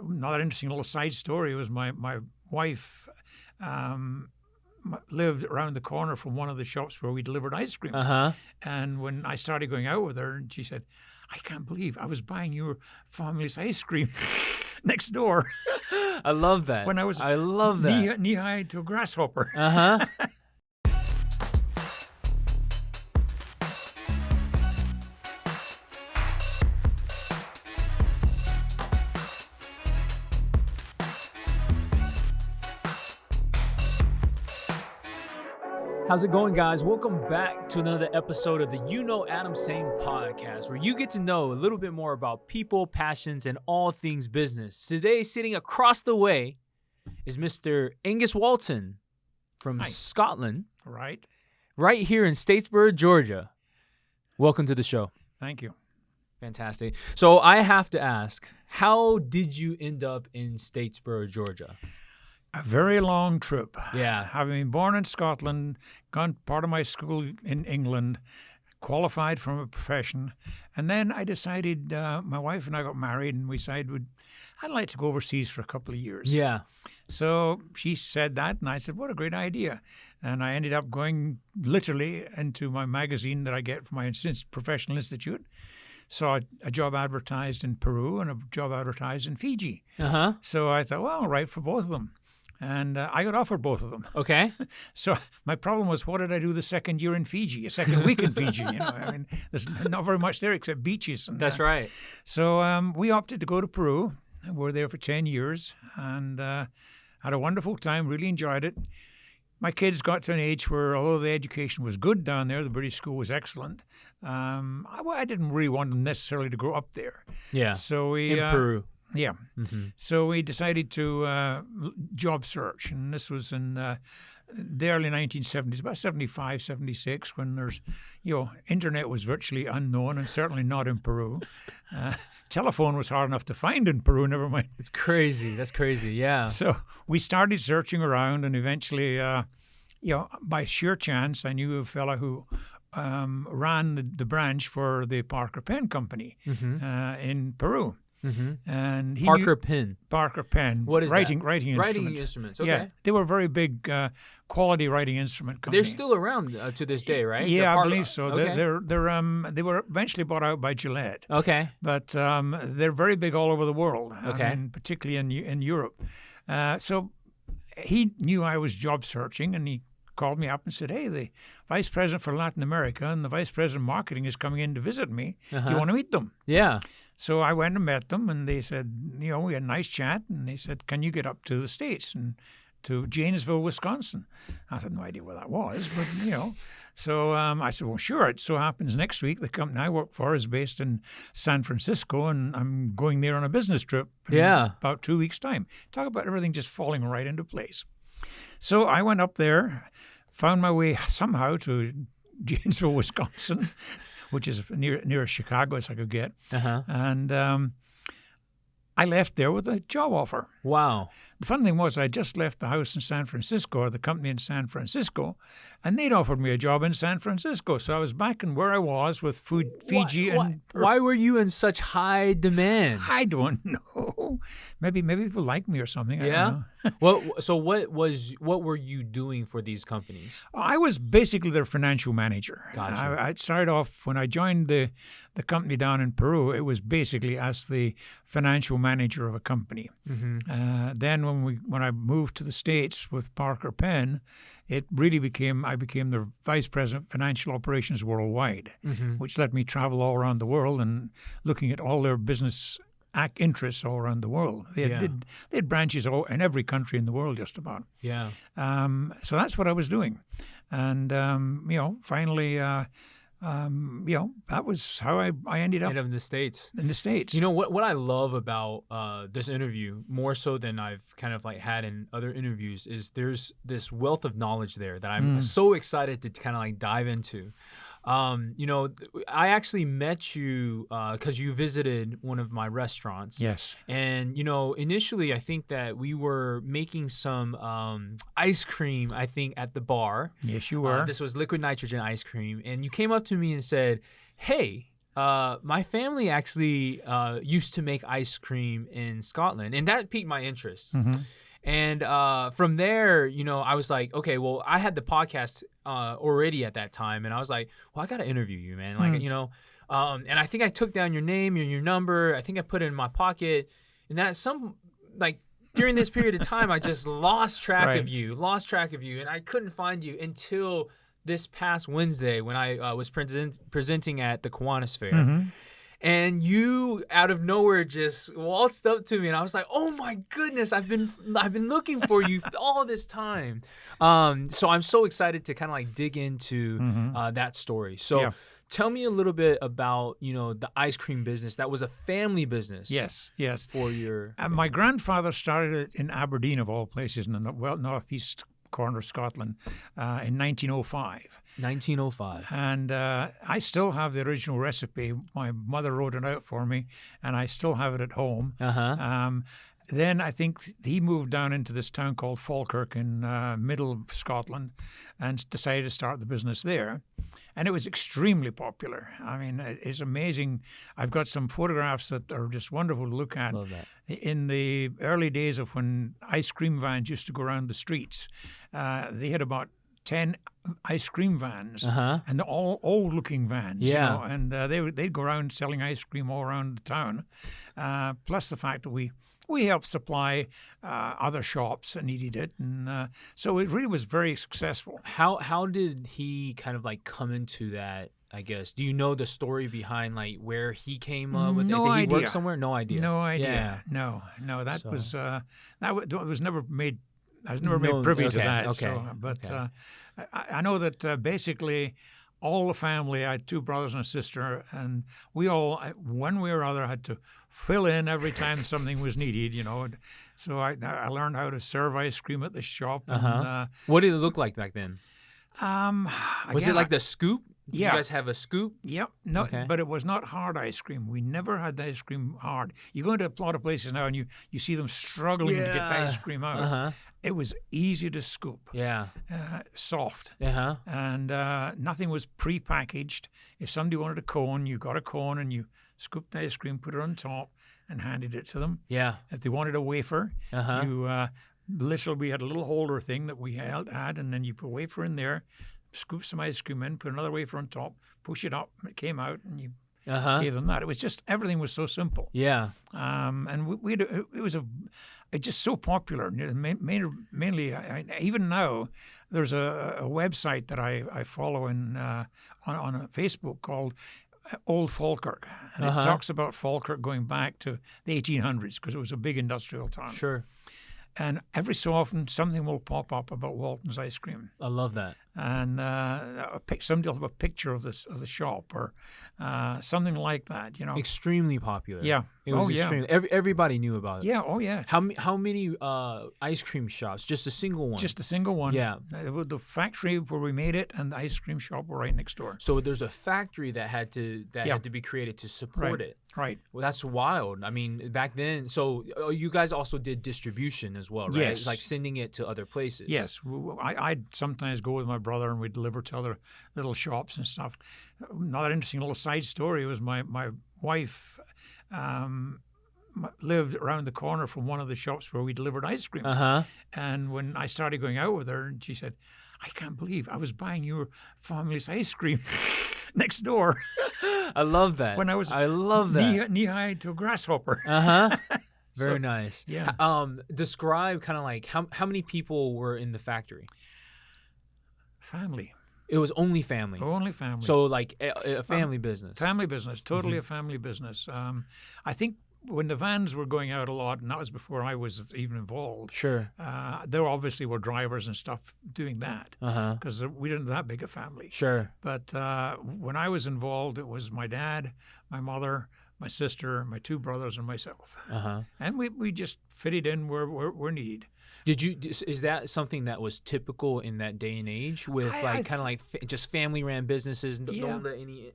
another interesting little side story was my wife lived around the corner from one of the shops where we delivered ice cream. And when I started going out with her, she said, I can't believe I was buying your family's ice cream next door. I love that. When I was love that. knee-high to a grasshopper. How's it going, guys? Welcome back to another episode of the UKnowAdamTsang podcast, where you get to know a little bit more about people, passions, and all things business. Today, sitting across the way is Mr. Angus Walton from Scotland. Right here in Statesboro, Georgia. Welcome to the show. Thank you. Fantastic. So I have to ask, how did you end up in Statesboro, Georgia? A very long trip. Yeah. Having been born in Scotland, gone part of my school in England, qualified from a profession, and then I decided, my wife and I got married, and we decided I'd like to go overseas for a couple of years. Yeah. So she said that, and I said, what a great idea. And I ended up going literally into my magazine that I get from my professional institute. Saw a job advertised in Peru and a job advertised in Fiji. So I thought, well, I'll write for both of them. And I got offered both of them. Okay. So my problem was, what did I do the second year in Fiji, a second week in Fiji? I mean, there's not very much there except beaches. And, That's right. So we opted to go to Peru. We were there for 10 years and had a wonderful time, really enjoyed it. My kids got to an age where, although the education was good down there, the British school was excellent. I didn't really want them necessarily to grow up there. Yeah. So we in Peru. Yeah. So we decided to job search, and this was in the early 1970s, about 75, 76, when there's, internet was virtually unknown and certainly not in Peru. Telephone was hard enough to find in Peru, never mind. It's crazy. That's crazy, yeah. So we started searching around, and eventually, by sheer chance, I knew a fella who ran the branch for the Parker Pen Company in Peru. And he Parker Pen. What is writing that? Writing instruments. Okay. Yeah, they were a very big quality writing instrument company. They're still around to this day, right? Yeah, I believe so. Okay. They were eventually bought out by Gillette. Okay. But they're very big all over the world. Okay. And particularly in Europe. So he knew I was job searching, and he called me up and said, hey, the vice president for Latin America and the vice president of marketing is coming in to visit me. Do you want to meet them? Yeah. So I went and met them, and they said, we had a nice chat, and they said, can you get up to the States and to Janesville, Wisconsin? I had no idea where that was, but, So I said, well, sure. It so happens next week the company I work for is based in San Francisco, and I'm going there on a business trip in about 2 weeks' time. Talk about everything just falling right into place. So I went up there, found my way somehow to Janesville, Wisconsin, which is near Chicago as I could get. And I left there with a job offer. Wow. The fun thing was I just left the house in San Francisco, or the company in San Francisco, and they'd offered me a job in San Francisco. So I was back in where I was with Fiji. Why were you in such high demand? I don't know. Maybe people like me or something. I don't know. So what were you doing for these companies? I was basically their financial manager. Gotcha. I started off when I joined the company down in Peru. It was basically as the financial manager of a company. Then when I moved to the States with Parker Pen, it really I became the vice president of financial operations worldwide, which let me travel all around the world and looking at all their business interests all around the world. They had branches in every country in the world, just about. Yeah. So that's what I was doing, and finally, that was how I ended up in the States. In the States. What I love about this interview, more so than I've kind of had in other interviews, is there's this wealth of knowledge there that I'm so excited to kind of dive into. I actually met you because you visited one of my restaurants. Yes. And, initially I think that we were making some ice cream, I think, at the bar. Yes, you were. This was liquid nitrogen ice cream. And you came up to me and said, hey, My family actually used to make ice cream in Scotland, and that piqued my interest. Mm-hmm. And from there, I was like, okay, well, I had the podcast already at that time, and I was like, well, I got to interview you, man. Like, and I think I took down your name and your number. I think I put it in my pocket, and then during this period of time, I just lost track of you, and I couldn't find you until this past Wednesday when I was presenting at the Kiwanis Fair. Mm-hmm. And you, out of nowhere, just waltzed up to me, and I was like, "Oh my goodness! I've been looking for you all this time." So I'm so excited to kind of like dig into that story. So tell me a little bit about the ice cream business. That was a family business. Yes. For your my grandfather started it in Aberdeen, of all places, in the northeast corner of Scotland, in 1905. 1905. And I still have the original recipe. My mother wrote it out for me, and I still have it at home. Then I think he moved down into this town called Falkirk in middle Scotland and decided to start the business there. And it was extremely popular. I mean, it's amazing. I've got some photographs that are just wonderful to look at. Love that. In the early days of when ice cream vans used to go around the streets, they had about 10 ice cream vans, and they're all old-looking vans. And they'd go around selling ice cream all around the town. Plus the fact that we helped supply other shops that needed it, and so it really was very successful. How did he kind of like come into that? I guess. Do you know the story behind like where he came up with it? Did he work somewhere? No idea. No idea. Yeah. No. That was never made. I was never made privy to that. Okay. I know that basically all the family, I had two brothers and a sister, and we all, one way or other, had to fill in every time something was needed, So I learned how to serve ice cream at the shop. And, what did it look like back then? Was it like the scoop? Did you guys have a scoop? Yep. No, but it was not hard ice cream. We never had the ice cream hard. You go into a lot of places now and you see them struggling to get the ice cream out. It was easy to scoop. Yeah. Soft. And nothing was pre-packaged. If somebody wanted a cone, you got a cone and you scooped the ice cream, put it on top, and handed it to them. Yeah. If they wanted a wafer, you literally, we had a little holder thing that we had, and then you put a wafer in there, scoop some ice cream in, put another wafer on top, push it up, and it came out, and you gave them that. It was just, everything was so simple. Yeah. And it was just so popular. Mainly, even now, there's a website that I follow on Facebook called Old Falkirk, and it talks about Falkirk going back to the 1800s because it was a big industrial town. Sure. And every so often, something will pop up about Walton's ice cream. I love that. And somebody will have a picture of the shop or something like that. Extremely popular. Yeah. It was extremely. Everybody knew about it. Yeah. Oh, yeah. How many ice cream shops? Just a single one. Just a single one. Yeah. The factory where we made it and the ice cream shop were right next door. So there's a factory that had to be created to support it. Right. Well, that's wild. I mean, back then. So you guys also did distribution as well, right? Yes. Like sending it to other places. Yes. I'd sometimes go with my brother and we'd deliver to other little shops and stuff. Another interesting little side story was my wife lived around the corner from one of the shops where we delivered ice cream. And when I started going out with her, and she said, I can't believe I was buying your family's ice cream next door. I love that. I love that. Knee-high to a grasshopper. Very nice. Yeah. Describe kind of like how many people were in the factory? Family. It was only family. Only family. So like a family business. Family business. Totally a family business. I think when the vans were going out a lot, and that was before I was even involved. Sure. There obviously were drivers and stuff doing that because we didn't have that big a family. Sure. But when I was involved, it was my dad, my mother, my sister, my two brothers, and myself. And we just fitted in where needed. Is that something that was typical in that day and age with kind of like just family-ran businesses, don't let any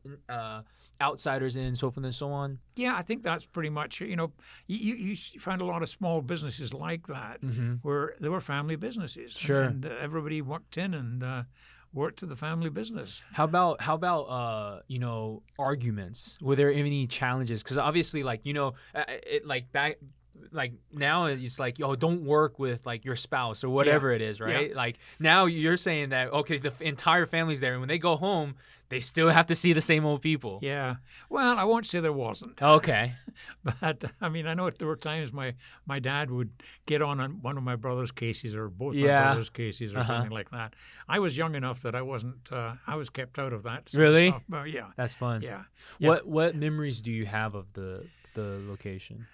outsiders in, so forth and so on? Yeah, I think that's pretty much, you find a lot of small businesses like that where there were family businesses. Sure. And everybody worked in and worked to the family business. How about arguments? Were there any challenges? Because obviously, like now it's like, don't work with like your spouse or whatever it is, right? Like now you're saying that, okay, the entire family's there, and when they go home, they still have to see the same old people. Yeah. Well, I won't say there wasn't. Okay. But I mean, I know there were times my dad would get on one of my brother's cases or both my brother's cases or something like that. I was young enough that I wasn't. I was kept out of that. Really? Stuff. But yeah. That's fun. Yeah. What memories do you have of the location?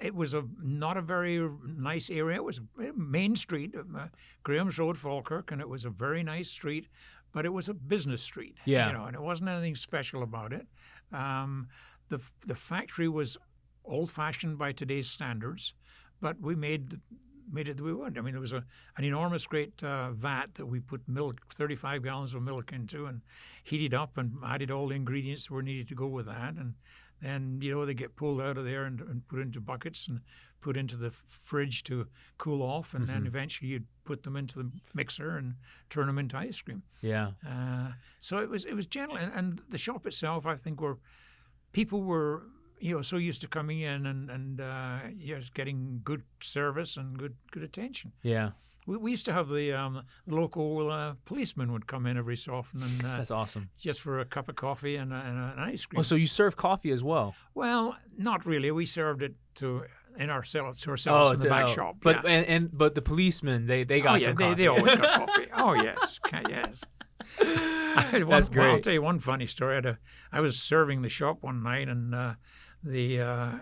It was not a very nice area. It was a main street, Graham's Road, Falkirk, and it was a very nice street, but it was a business street. Yeah. And it wasn't anything special about it. The factory was old-fashioned by today's standards, but we made it the way we wanted. I mean, there was an enormous great vat that we put 35 gallons of milk into and heated up and added all the ingredients that were needed to go with that. And then, they get pulled out of there and put into buckets and put into the fridge to cool off. And then eventually you'd put them into the mixer and turn them into ice cream. Yeah. So it was gentle. And the shop itself, I think, people were so used to coming in and just getting good service and good attention. Yeah. We used to have the local policeman would come in every so often. And, that's awesome. Just for a cup of coffee and an ice cream. Oh, so you serve coffee as well? Well, not really. We served it to ourselves in the back shop. But but the policemen, they got some coffee. They always got coffee. Oh, yes. Yes. That's great. I'll tell you one funny story. I was serving the shop one night, and the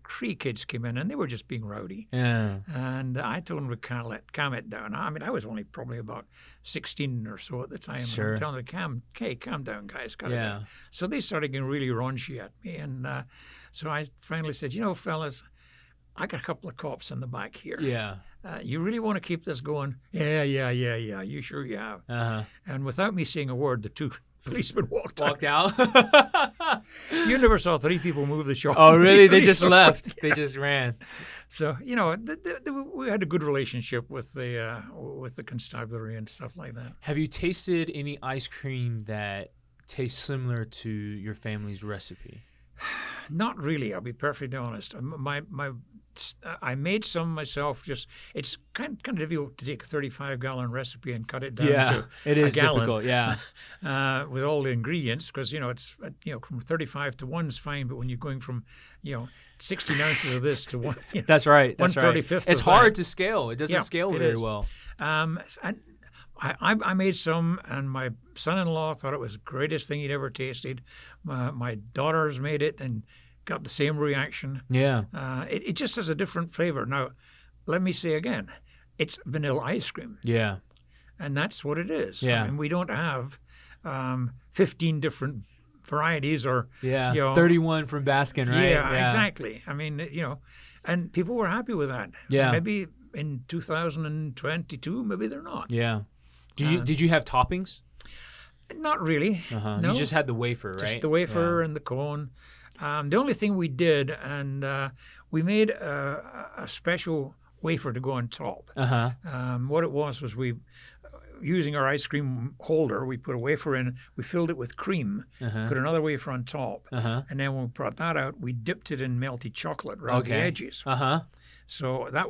3 kids came in, and they were just being rowdy. Yeah. And I told them to calm it down. I mean, I was only probably about 16 or so at the time. Sure. And I'm telling them, calm down, guys. Calm Yeah. down. So they started getting really raunchy at me. And so I finally said, fellas, I got a couple of cops in the back here. Yeah. You really want to keep this going? Yeah. You sure you have. Uh-huh. And without me saying a word, the 2 policemen walked out. You never saw 3 people move the shop. Oh, really? They just left. They just ran. So, we had a good relationship with the constabulary and stuff like that. Have you tasted any ice cream that tastes similar to your family's recipe? Not really. I'll be perfectly honest. I made some myself. It's kind of difficult to take a 35-gallon recipe and cut it down to it is a gallon. Difficult. Yeah, with all the ingredients, because it's from 35 to 1 is fine, but when you're going from 16 ounces of this to 1, that's right. That's 1/35. It's hard to scale. It doesn't scale very well. And I made some, and my son-in-law thought it was the greatest thing he'd ever tasted. My daughters made it and got the same reaction. Yeah. It just has a different flavor. Now, let me say again, it's vanilla ice cream. Yeah. And that's what it is. Yeah. I mean, we don't have 15 different varieties or 31 from Baskin, right? Yeah, exactly. I mean, and people were happy with that. Yeah. Maybe in 2022, maybe they're not. Yeah. Did you have toppings? Not really. Uh-huh. No. You just had the wafer, right? Just the wafer and the cone. The only thing we did, and we made a special wafer to go on top. Uh-huh. What it was we, using our ice cream holder, we put a wafer in, we filled it with cream, put another wafer on top, and then when we brought that out, we dipped it in melted chocolate around the edges. Uh-huh. So that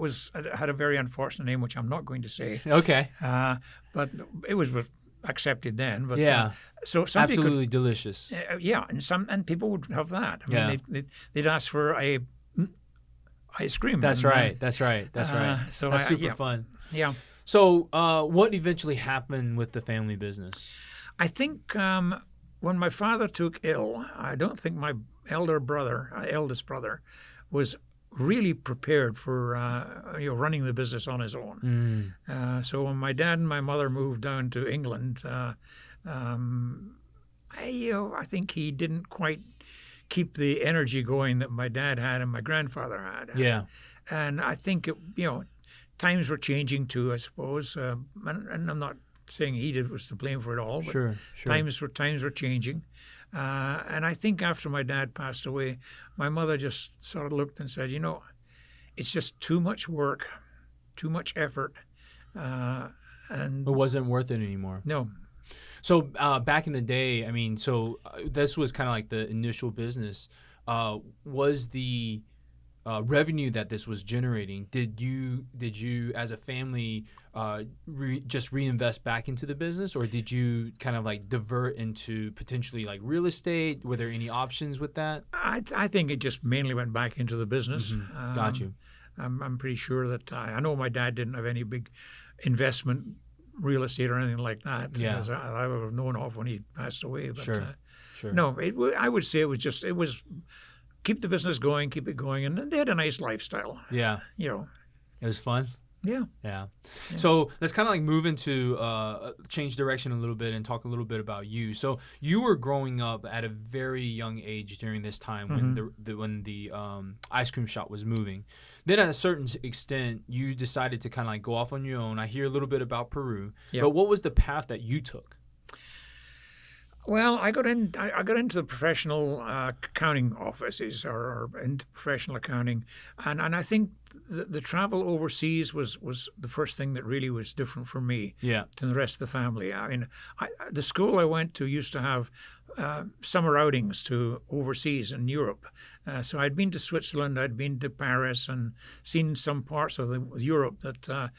had a very unfortunate name, which I'm not going to say. Okay. But it was accepted then. But so absolutely delicious. And people would have that. I mean, they'd ask for a ice cream. That's right. So that's super fun. Yeah. So what eventually happened with the family business? I think when my father took ill, I don't think my eldest brother, was really prepared for running the business on his own. So when my dad and my mother moved down to England, I think he didn't quite keep the energy going that my dad had and my grandfather had. Yeah. And I think times were changing too, I suppose. And I'm not saying he was to blame for it all, but sure. times were changing. And I think after my dad passed away, my mother just sort of looked and said, it's just too much work, too much effort, And It wasn't worth it anymore. no, So back in the day, I mean, this was kind of like the initial business. Was the revenue that this was generating? Did you as a family just reinvest back into the business, or did you kind of like divert into potentially like real estate? Were there any options with that? I think it just mainly went back into the business. Got you. I'm pretty sure that I know my dad didn't have any big investment real estate or anything like that. Yeah. As I would have known of when he passed away. But, Sure. No, I would say it was keep the business going, keep it going, and they had a nice lifestyle. Yeah. You know. It was fun. Yeah. Yeah. So let's kind of like move into change direction a little bit and talk a little bit about you. So you were growing up at a very young age during this time when the ice cream shop was moving. Then at a certain extent, you decided to kind of like go off on your own. I hear a little bit about Peru, but what was the path that you took? Well, I got into the professional accounting offices or into professional accounting, and I think the travel overseas was the first thing that really was different for me than the rest of the family. I mean, the school I went to used to have summer outings to overseas in Europe. So I'd been to Switzerland, I'd been to Paris, and seen some parts of Europe that,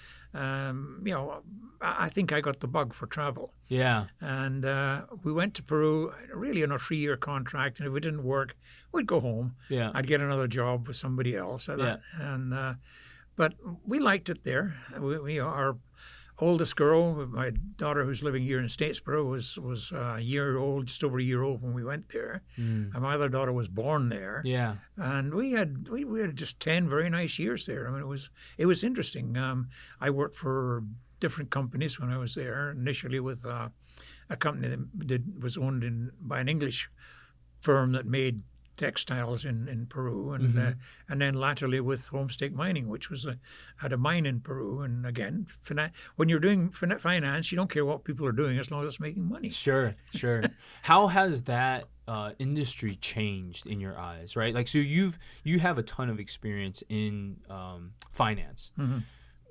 I think I got the bug for travel. Yeah. And we went to Peru, really on a 3-year contract, and if it didn't work, we'd go home. Yeah. I'd get another job with somebody else. But we liked it there. Our oldest girl, my daughter who's living here in Statesboro, was a year old, just over a year old when we went there. And my other daughter was born there. Yeah. And we had just 10 very nice years there. I mean, it was interesting. I worked for different companies when I was there. Initially with a company that was owned by an English firm that made textiles in Peru, and then latterly with Homestake Mining, which had a mine in Peru. And again, when you're doing finance, you don't care what people are doing as long as it's making money. Sure. How has that industry changed in your eyes, right? Like, so you have a ton of experience in finance.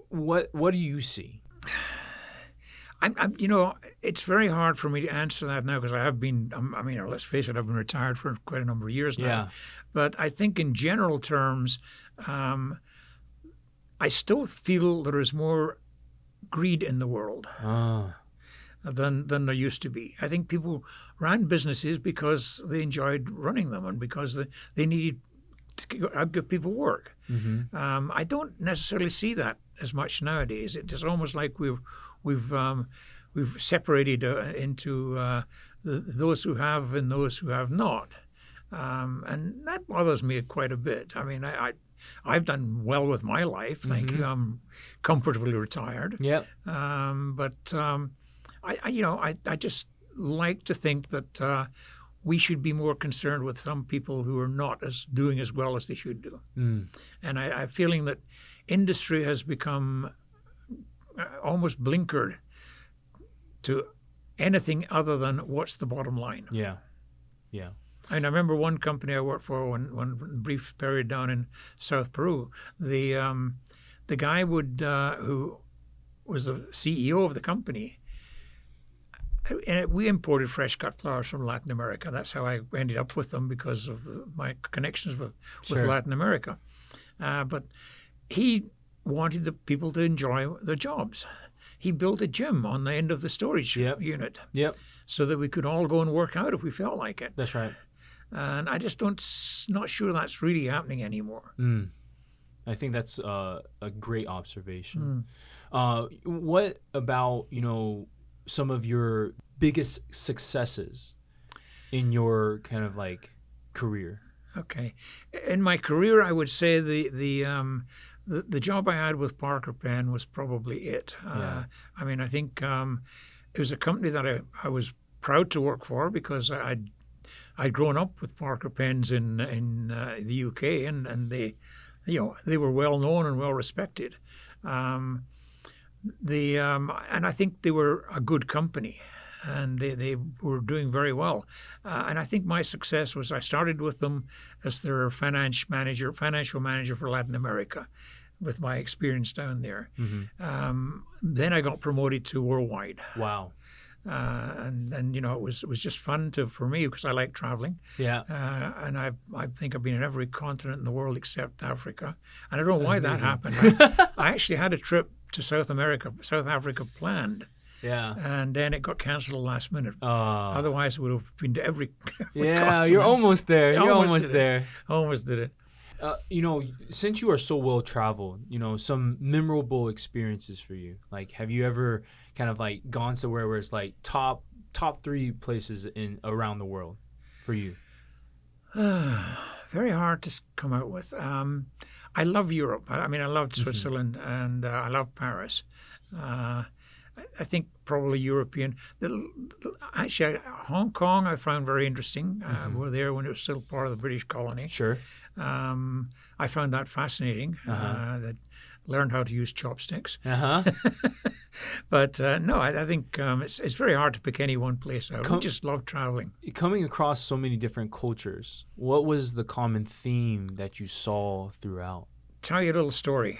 What do you see? It's very hard for me to answer that now because I have been, let's face it, I've been retired for quite a number of years now. Yeah. But I think in general terms, I still feel there is more greed in the world than there used to be. I think people ran businesses because they enjoyed running them and because they needed to give people work. I don't necessarily see that as much nowadays. It's almost like we've separated into those who have and those who have not, and that bothers me quite a bit. I mean, I've done well with my life, thank you. I'm comfortably retired. Yeah. But I just like to think that we should be more concerned with some people who are not doing as well as they should do. And I'm feeling that industry has become almost blinkered to anything other than what's the bottom line. Yeah. And I remember one company I worked for one brief period down in South Peru. The guy who was the CEO of the company, and we imported fresh cut flowers from Latin America. That's how I ended up with them because of my connections with Latin America. But he wanted the people to enjoy their jobs. He built a gym on the end of the storage unit so that we could all go and work out if we felt like it. That's right. And I just not sure that's really happening anymore. I think that's a great observation. What about, some of your biggest successes in your kind of like career? Okay. In my career, I would say the job I had with Parker Pen was probably it. I think it was a company that I was proud to work for because I'd grown up with Parker Pens in the UK, and they were well known and well respected. And I think they were a good company, and they were doing very well. And I think my success was I started with them as their financial manager for Latin America. with my experience down there. Mm-hmm. Then I got promoted to worldwide. Wow. And it was just fun for me because I like traveling. Yeah. And I think I've been in every continent in the world except Africa. And I don't know why that happened. I actually had a trip to South Africa planned. Yeah. And then it got cancelled last minute. Otherwise, I would have been to every yeah, continent. you're almost there. You're almost there. Almost did it. Since you are so well traveled, some memorable experiences for you. Like, have you ever kind of like gone somewhere where it's like top 3 places around the world for you? Very hard to come out with. I love Europe. I loved Switzerland and I love Paris. I think probably European. Actually, Hong Kong I found very interesting. We were there when it was still part of the British colony. Sure. I found that fascinating. That learned how to use chopsticks. But no, I think it's very hard to pick any one place out. I just love traveling. Coming across so many different cultures, what was the common theme that you saw throughout? Tell you a little story.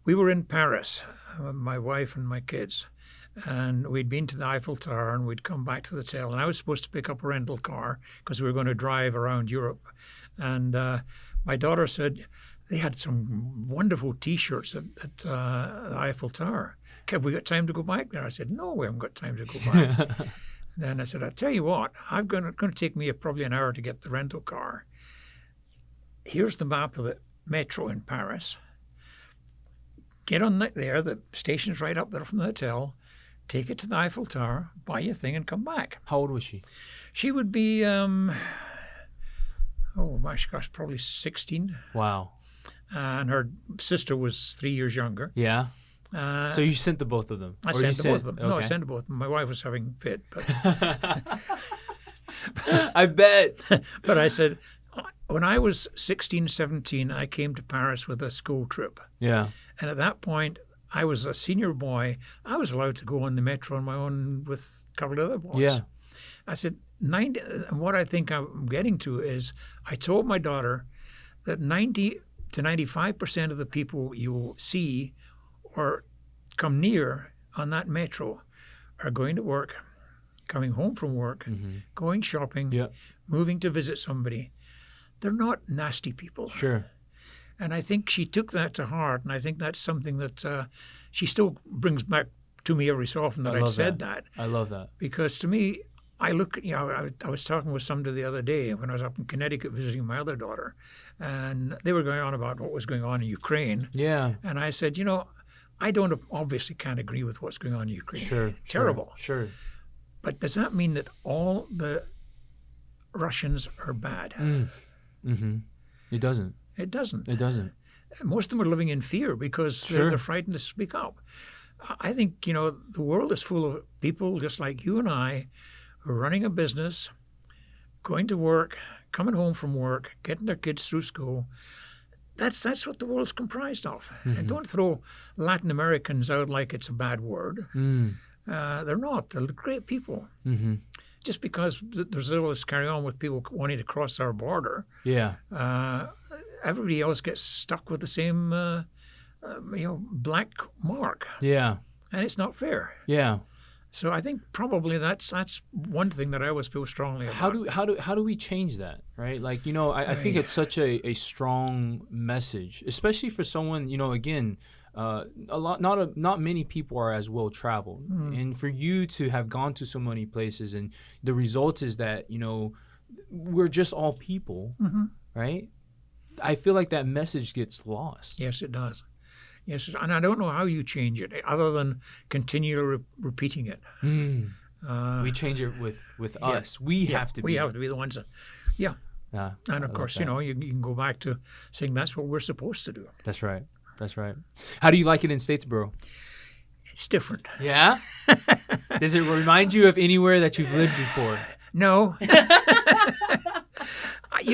We were in Paris, my wife and my kids, and we'd been to the Eiffel Tower and we'd come back to the hotel. And I was supposed to pick up a rental car because we were going to drive around Europe. And my daughter said they had some wonderful T-shirts at the Eiffel Tower. Have we got time to go back there? I said, no, we haven't got time to go back. Then I said, I'll tell you what, it's going to take me probably an hour to get the rental car. Here's the map of the metro in Paris. Get on there, the station's right up there from the hotel, take it to the Eiffel Tower, buy your thing and come back. How old was she? She would be, probably 16. Wow. And her sister was 3 years younger. Yeah. So you sent the both of them? I sent the both of them. Okay. No, I sent the both of them. My wife was having a fit. But I bet. But I said, when I was 16, 17, I came to Paris with a school trip. Yeah. And at that point, I was a senior boy. I was allowed to go on the metro on my own with a couple of other boys. Yeah. I said, what I think I'm getting to is I told my daughter that 90 to 95% of the people you see or come near on that metro are going to work, coming home from work, going shopping, moving to visit somebody. They're not nasty people. Sure. And I think she took that to heart, and I think that's something that she still brings back to me every so often that I said that. I love that. Because to me, I look, I was talking with somebody the other day when I was up in Connecticut visiting my other daughter, and they were going on about what was going on in Ukraine. Yeah. And I said, I obviously can't agree with what's going on in Ukraine. Sure. Terrible. Sure. But does that mean that all the Russians are bad? It doesn't. It doesn't. It doesn't. Most of them are living in fear because they're frightened to speak up. I think, the world is full of people just like you and I who are running a business, going to work, coming home from work, getting their kids through school. That's what the world's comprised of. And don't throw Latin Americans out like it's a bad word. They're not. They're great people. Just because there's all this carry on with people wanting to cross our border. Yeah. Everybody else gets stuck with the same, black mark. Yeah. And it's not fair. Yeah. So I think probably that's one thing that I always feel strongly about. How do we change that, right? Like, I think it's such a strong message, especially for someone, again, not many people are as well traveled, and for you to have gone to so many places, and the result is that we're just all people, right? I feel like that message gets lost. Yes, it does. Yes, and I don't know how you change it other than continually repeating it. We change it with us. We have to be the ones that, and of course, you can go back to saying that's what we're supposed to do. That's right. How do you like it in Statesboro? It's different. Yeah? Does it remind you of anywhere that you've lived before? No.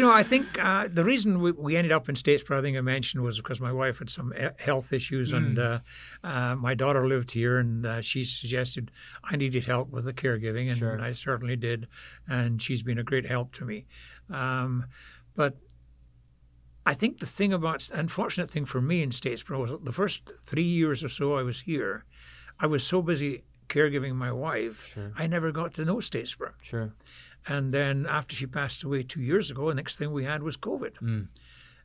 I think the reason we ended up in Statesboro, I think I mentioned, was because my wife had some health issues, and my daughter lived here, and she suggested I needed help with the caregiving, and I certainly did, and she's been a great help to me. But I think unfortunate thing for me in Statesboro was the first 3 years or so I was here, I was so busy caregiving my wife, Sure. I never got to know Statesboro. Sure. And then after she passed away 2 years ago, the next thing we had was COVID.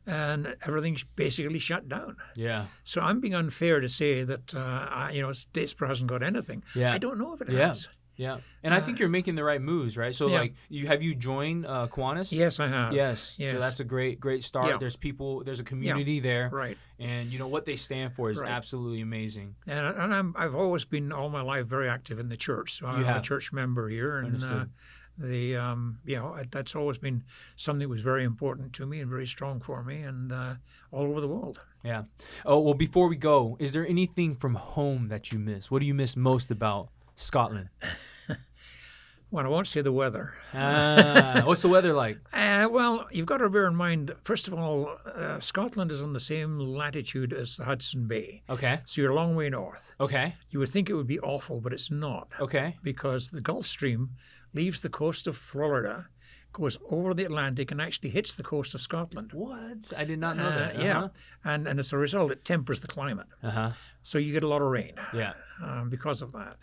And everything basically shut down. Yeah. So I'm being unfair to say that, Statesboro hasn't got anything. Yeah. I don't know if it Yeah. has. Yeah. And I think you're making the right moves, right? So, Yeah. like, have you joined Kiwanis? Yes, I have. Yes. Yes. So that's a great start. Yeah. There's a community there. Right. And, what they stand for is Right. absolutely amazing. And I've always been all my life very active in the church. So I'm a church member here, and Understood. that's always been something that was very important to me and very strong for me, and all over the world. Yeah. Oh, well, before we go, is there anything from home that you miss? What do you miss most about Scotland? Well, I won't say the weather. What's the weather like? Well, you've got to bear in mind, first of all, Scotland is on the same latitude as the Hudson Bay. Okay. So you're a long way north. Okay. You would think it would be awful, but it's not. Okay. Because the Gulf Stream leaves the coast of Florida, goes over the Atlantic, and actually hits the coast of Scotland. What? I did not know that. Yeah. And as a result, it tempers the climate. So you get a lot of rain. Yeah. Because of that.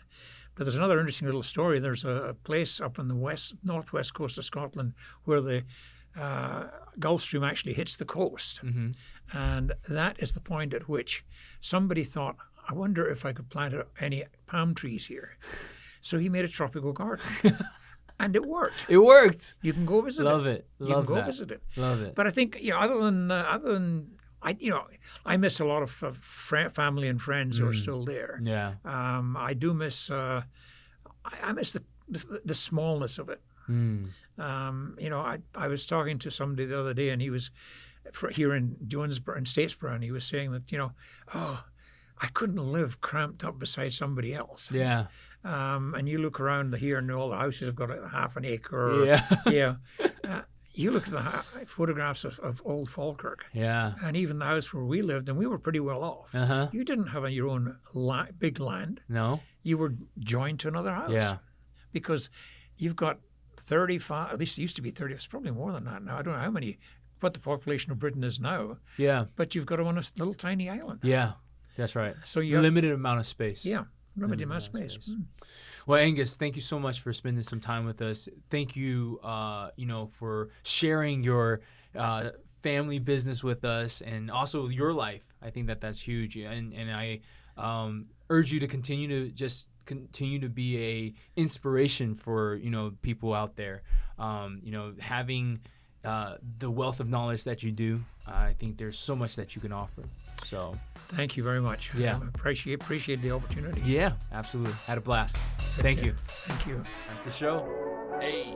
But there's another interesting little story. There's a place up on the northwest coast of Scotland where the Gulf Stream actually hits the coast. And that is the point at which somebody thought, I wonder if I could plant any palm trees here. So he made a tropical garden. And it worked. It worked. You can go visit Love it. You Love can go that. visit it. Love it. But I think, other than I miss a lot of family and friends who are still there. Yeah. I do miss. I miss the smallness of it. I was talking to somebody the other day, and he was here in Jonesboro, in Statesboro, and he was saying that I couldn't live cramped up beside somebody else. Yeah. And you look around here, and all the houses have got a half an acre. Yeah. You look at the photographs of old Falkirk. Yeah. And even the house where we lived, and we were pretty well off. You didn't have your own big land. No. You were joined to another house. Yeah. Because you've got 35, at least it used to be 30, it's probably more than that now. I don't know what the population of Britain is now. Yeah. But you've got them on a little tiny island. Yeah. That's right. So you have limited amount of space. Yeah. Limited amount of space. Well, Angus, thank you so much for spending some time with us. Thank you, for sharing your family business with us, and also your life. I think that's huge, and I urge you to continue to be a inspiration for people out there. Having the wealth of knowledge that you do, I think there's so much that you can offer. So. Thank you very much. Yeah. I appreciate the opportunity. Yeah, absolutely. Had a blast. Thank you. Thank you. That's the show. Hey.